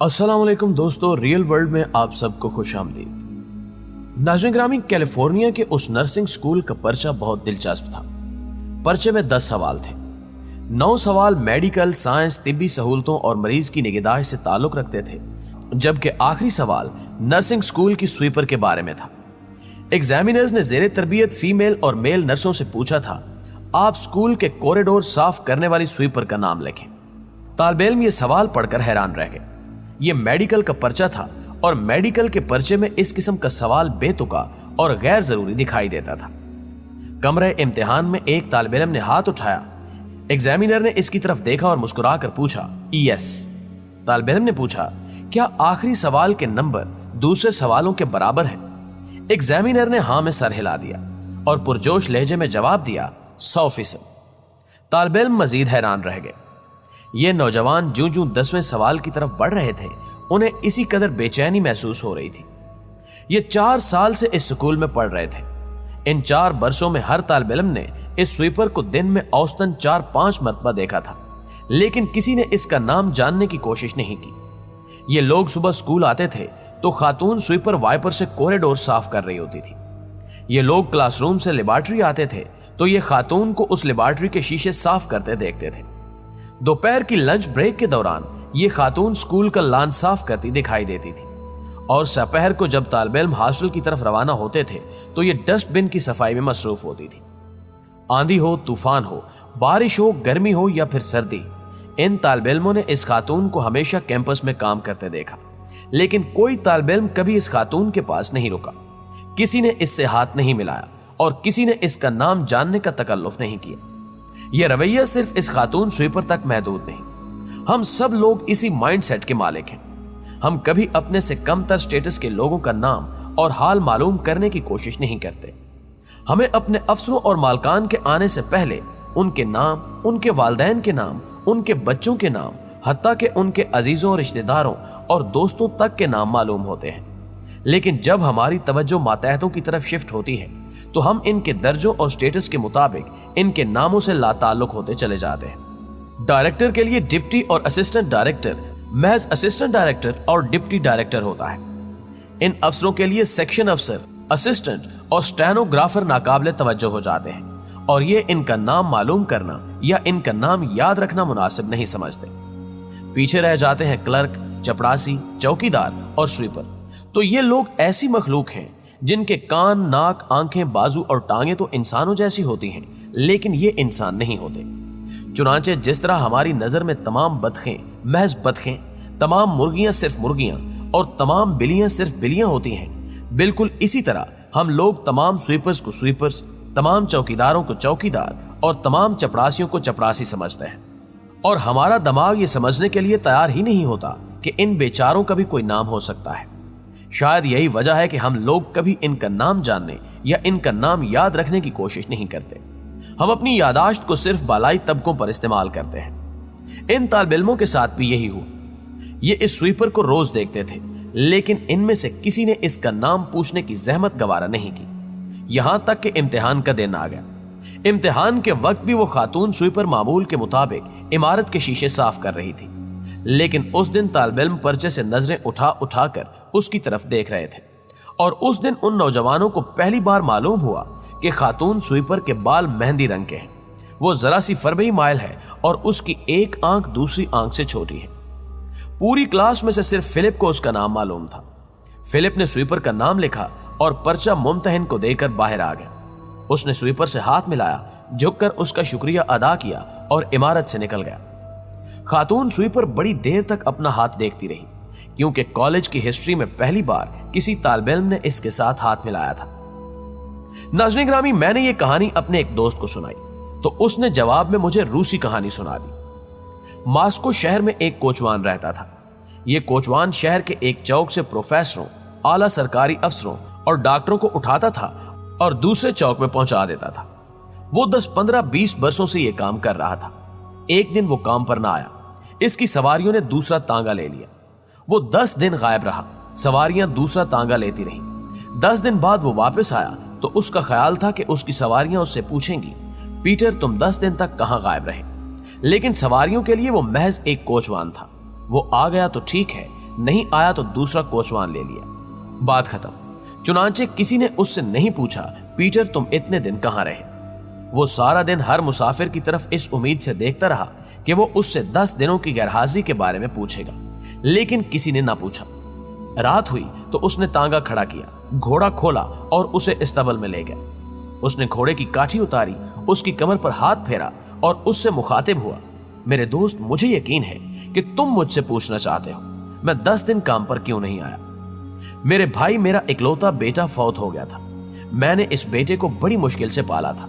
अस्सलाम वालेकुम दोस्तों, रियल वर्ल्ड में आप सबको खुश आमदीद। नाज़रीन ग्रामी, कैलिफोर्निया के उस नर्सिंग स्कूल का पर्चा बहुत दिलचस्प था। पर्चे में 10 सवाल थे। 9 सवाल मेडिकल, साइंस, तिब्बी सहूलतों और मरीज की निगहदाश्त से ताल्लुक रखते थे, जबकि आखिरी सवाल नर्सिंग स्कूल की स्वीपर के बारे में था। एग्जामिनर्स ने ज़ेरे तरबियत फीमेल और मेल नर्सों से पूछा था, आप स्कूल के कॉरिडोर साफ करने वाली स्वीपर का नाम लिखें। तालिब इल्म ये सवाल पढ़कर हैरान रह गए। ये मेडिकल का पर्चा था और मेडिकल के पर्चे में इस किस्म का सवाल बेतुका और गैर जरूरी दिखाई देता था। कमरे इम्तिहान में एक तालिब इल्म ने हाथ उठाया। एग्जामिनर ने इसकी तरफ देखा और मुस्कुराकर पूछा, यस। तालिब इल्म ने पूछा, क्या आखिरी सवाल के नंबर दूसरे सवालों के बराबर है? एग्जामिनर ने हाँ में सर हिला दिया और पुरजोश लहजे में जवाब दिया, 100%। तालिब इल्म मजीद हैरान रह गए। ये नौजवान जूं जूं 10वें सवाल की तरफ बढ़ रहे थे, उन्हें इसी कदर बेचैनी महसूस हो रही थी। ये 4 साल से इस स्कूल में पढ़ रहे थे। इन 4 बरसों में हर तालिब इल्म ने इस स्वीपर को दिन में औसतन 4-5 मरतबा देखा था, लेकिन किसी ने इसका नाम जानने की कोशिश नहीं की। ये लोग सुबह स्कूल आते थे तो खातून स्वीपर वाइपर से कॉरिडोर साफ कर रही होती थी। ये लोग क्लासरूम से लेबॉर्ट्री आते थे तो ये खातून को उस लेबॉर्ट्री के शीशे साफ करते देखते थे। दोपहर की लंच ब्रेक के दौरान ये खातून स्कूल का लान साफ करती दिखाई देती थी, और दोपहर को जब तालिब इल्म हॉस्टल की तरफ रवाना होते थे तो ये डस्टबिन की सफाई में मसरूफ होती थी। आंधी हो, तूफान हो, बारिश हो, गर्मी हो या फिर सर्दी, इन तालिब इल्मों ने इस खातून को हमेशा कैंपस में काम करते देखा, लेकिन कोई तालिब इल्म कभी इस खातून के पास नहीं रुका। किसी ने इससे हाथ नहीं मिलाया और किसी ने इसका नाम जानने का तकल्लुफ नहीं किया। यह रवैया सिर्फ इस खातून स्वीपर तक महदूद नहीं, हम सब लोग इसी माइंडसेट के मालिक हैं। हम कभी अपने से कमतर स्टेटस के लोगों का नाम और हाल मालूम करने की कोशिश नहीं करते। हमें अपने अफसरों और मालकान के आने से पहले उनके नाम, उनके वालिदैन के नाम, उनके बच्चों के नाम, हत्ता के उनके अजीजों, रिश्तेदारों और दोस्तों तक के नाम मालूम होते हैं। लेकिन जब हमारी तवज्जो मातहतों की तरफ शिफ्ट होती है तो हम इनके दर्जों और स्टेटस के मुताबिक इनके नामों से लाताल्लुक होते चले जाते हैं। डायरेक्टर के लिए डिप्टी और असिस्टेंट डायरेक्टर महज असिस्टेंट डायरेक्टर और डिप्टी डायरेक्टर होता है। इन अफसरों के लिए सेक्शन अफसर, असिस्टेंट और स्टेनोग्राफर नाकाबिले तवज्जो हो जाते हैं, और ये इनका नाम मालूम करना या इनका नाम याद रखना मुनासिब नहीं समझते। पीछे रह जाते हैं क्लर्क, चपड़ासी, चौकीदार और स्वीपर। तो ये लोग ऐसी मखलूक हैं जिनके कान, नाक, आंखें, बाजू और टांगें तो इंसानों जैसी होती हैं, लेकिन ये इंसान नहीं होते। चुनांचे जिस तरह हमारी नजर में तमाम बतखें महज बतखें, तमाम मुर्गियां सिर्फ मुर्गियां और तमाम बिल्लियां सिर्फ बिल्लियां होती हैं, बिल्कुल इसी तरह हम लोग तमाम स्वीपर्स को स्वीपर्स, तमाम चौकीदारों को चौकीदार और तमाम चपरासियों को चपरासी समझते हैं। और हमारा दिमाग ये समझने के लिए तैयार ही नहीं होता कि इन बेचारों का भी कोई नाम हो सकता है। शायद यही वजह है कि हम लोग कभी इनका नाम जानने या इनका नाम याद रखने की कोशिश नहीं करते। हम अपनी यादाश्त को सिर्फ बालाई तबकों पर इस्तेमाल करते हैं। इन तालिब इल्मों के साथ भी यही हुआ। ये इस स्वीपर को रोज देखते थे, लेकिन इनमें से किसी ने इसका नाम पूछने की जहमत गवारा नहीं की। यहां तक कि इम्तिहान का दिन आ गया। इम्तिहान के वक्त भी वो खातून स्वीपर मामूल के मुताबिक इमारत के शीशे साफ कर रही थी, लेकिन उस दिन तालिब इल्म पर्चे से नजरें उठा उठा कर उसकी तरफ देख रहे थे। और उस दिन उन नौजवानों को पहली बार मालूम हुआ कि खातून स्वीपर के बाल मेहंदी रंग के हैं। वो जरा सी फरबई माइल है और उसकी एक आंख दूसरी आंख से छोटी है। पूरी क्लास में से सिर्फ फिलिप को उसका नाम मालूम था। फिलिप ने स्वीपर का नाम लिखा और पर्चा मुम्तहिन को देकर बाहर आ गया। उसने स्वीपर से हाथ मिलाया, झुककर उसका शुक्रिया अदा किया और इमारत से निकल गया। खातून स्वीपर बड़ी देर तक अपना हाथ देखती रही, क्योंकि कॉलेज की हिस्ट्री में पहली बार किसी तालिब इल्म ने इसके साथ हाथ मिलाया था। नाज़रीन ग्रामी, मैंने ये कहानी अपने एक दोस्त को सुनाई तो उसने जवाब में मुझे रूसी कहानी सुना दी। मॉस्को शहर में एक कोचवान रहता था। ये कोचवान शहर के एक चौक से प्रोफेसरों, आला सरकारी अफसरों और डॉक्टरों को उठाता था और दूसरे चौक में पहुंचा देता था। वो 10, 15, 20 बरसों से ये काम कर रहा था। एक दिन वो काम पर ना आया। इसकी सवारियों ने दूसरा तांगा ले लिया। वो 10 दिन गायब रहा। सवारियां दूसरा तांगा लेती रहीं। 10 दिन बाद वो वापस आया तो उसका ख्याल था कि उसकी सवारियां उससे पूछेंगी, पीटर तुम 10 दिन तक कहां गायब रहे? लेकिन सवारियों के लिए वो महज एक कोचवान था। वो आ गया तो ठीक है, नहीं आया तो दूसरा कोचवान ले लिया। बात खत्म। चुनांचे किसी ने उससे नहीं पूछा, पीटर तुम इतने दिन कहां रहे? वो सारा दिन हर मुसाफिर की तरफ इस उम्मीद से देखता रहा कि वो उससे 10 दिनों की गैरहाजिरी के बारे में पूछेगा, लेकिन किसी ने ना पूछा। रात हुई तो उसने तांगा खड़ा किया, घोड़ा खोला और उसे इस्तबल में ले गया। उसने घोड़े की काठी उतारी, उसकी कमर पर हाथ फेरा और उससे मुखातिब हुआ, मेरे दोस्त, मुझे यकीन है कि तुम मुझसे पूछना चाहते हो मैं 10 दिन काम पर क्यों नहीं आया। मेरे भाई, मेरा इकलौता बेटा फौत हो गया था। मैंने इस बेटे को बड़ी मुश्किल से पाला था।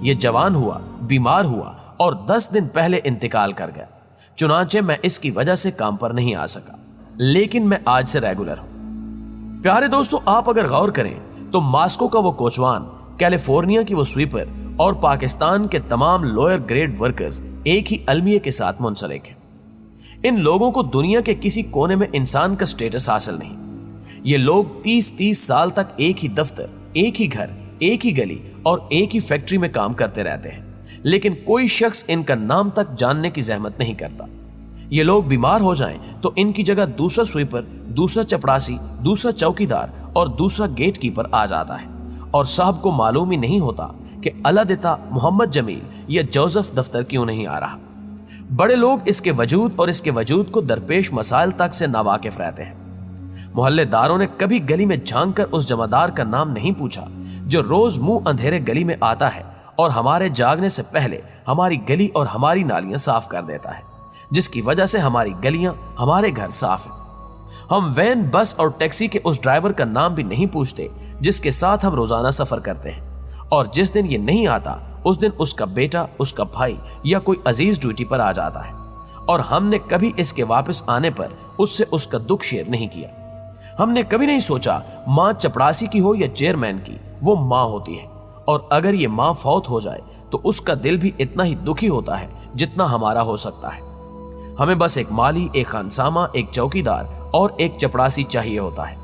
ये जवान हुआ, बीमार हुआ और 10 दिन पहले इंतकाल कर गया। चुनांचे मैं इसकी वजह से काम पर नहीं आ सका, लेकिन मैं आज से रेगुलर हूं। प्यारे दोस्तों, आप अगर गौर करें तो मास्को का वो कोचवान, कैलिफोर्निया की वो स्वीपर और पाकिस्तान के तमाम लोअर ग्रेड वर्कर्स एक ही अलमिये के साथ मुंसलिक हैं। इन लोगों को दुनिया के किसी कोने में इंसान का स्टेटस हासिल नहीं। ये लोग 30-30 साल तक एक ही दफ्तर, एक ही घर, एक ही गली और एक ही फैक्ट्री में काम करते रहते हैं, लेकिन कोई शख्स इनका नाम तक जानने की जहमत नहीं करता। ये लोग बीमार हो जाएं तो इनकी जगह दूसरा स्वीपर, दूसरा चपड़ासी, दूसरा चौकीदार और दूसरा गेट कीपर आ जाता है, और साहब को मालूम ही नहीं होता कि अलादिता, मोहम्मद जमील या जोसेफ दफ्तर क्यों नहीं आ रहा। बड़े लोग इसके वजूद और इसके वजूद को दरपेश मसाइल तक से नावाकिफ रहते हैं। मोहल्लेदारों ने कभी गली में झांक कर उस जमादार का नाम नहीं पूछा जो रोज मुंह अंधेरे गली में आता है और हमारे जागने से पहले हमारी गली और हमारी नालियां साफ कर देता है, जिसकी वजह से हमारी गलियां, हमारे घर साफ हैं। हम वैन, बस और टैक्सी के उस ड्राइवर का नाम भी नहीं पूछते जिसके साथ हम रोजाना सफर करते हैं, और जिस दिन ये नहीं आता उस दिन उसका बेटा, उसका भाई या कोई अजीज ड्यूटी पर आ जाता है, और हमने कभी इसके वापस आने पर उससे उसका दुख शेयर नहीं किया। हमने कभी नहीं सोचा माँ चपड़ासी की हो या चेयरमैन की, वो माँ होती है, और अगर ये माँ फौत हो जाए तो उसका दिल भी इतना ही दुखी होता है जितना हमारा हो सकता है। हमें बस एक माली, एक खानसामा, एक चौकीदार और एक चपड़ासी चाहिए होता है।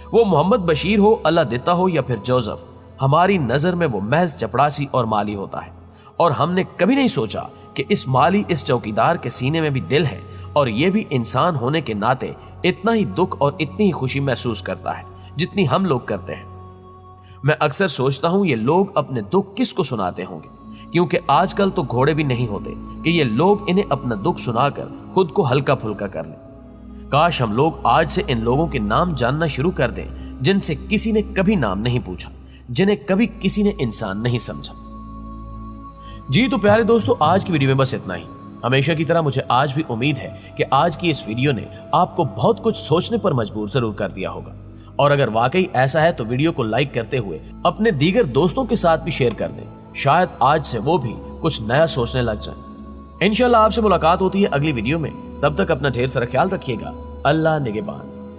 वो मोहम्मद बशीर हो, अलादिता हो या फिर जोसेफ, हमारी नजर में वो महज चपड़ासी और माली होता है, और हमने कभी नहीं सोचा कि इस माली, इस चौकीदार के सीने में भी दिल है, और ये भी इंसान होने के नाते इतना ही दुख और इतनी ही खुशी महसूस करता है जितनी हम लोग करते हैं। मैं अक्सर सोचता हूं ये लोग अपने दुख किसको सुनाते होंगे, क्योंकि आजकल तो घोड़े भी नहीं होते कि ये लोग इन्हें अपना दुख सुनाकर खुद को हल्का फुल्का कर लें। काश हम लोग आज से इन लोगों के नाम जानना शुरू कर दें जिनसे किसी ने कभी नाम नहीं पूछा, जिन्हें कभी किसी ने इंसान नहीं समझा। जी तो प्यारे दोस्तों, आज की वीडियो में बस इतना ही। हमेशा की तरह मुझे आज भी उम्मीद है कि आज की इस वीडियो ने आपको बहुत कुछ सोचने पर मजबूर जरूर कर दिया होगा, और अगर वाकई ऐसा है तो वीडियो को लाइक करते हुए अपने दीगर दोस्तों के साथ भी शेयर कर दें। शायद आज से वो भी कुछ नया सोचने लग जाए। इंशाल्लाह आपसे मुलाकात होती है अगली वीडियो में। तब तक अपना ढेर सारा ख्याल रखिएगा। अल्लाह निगहबान।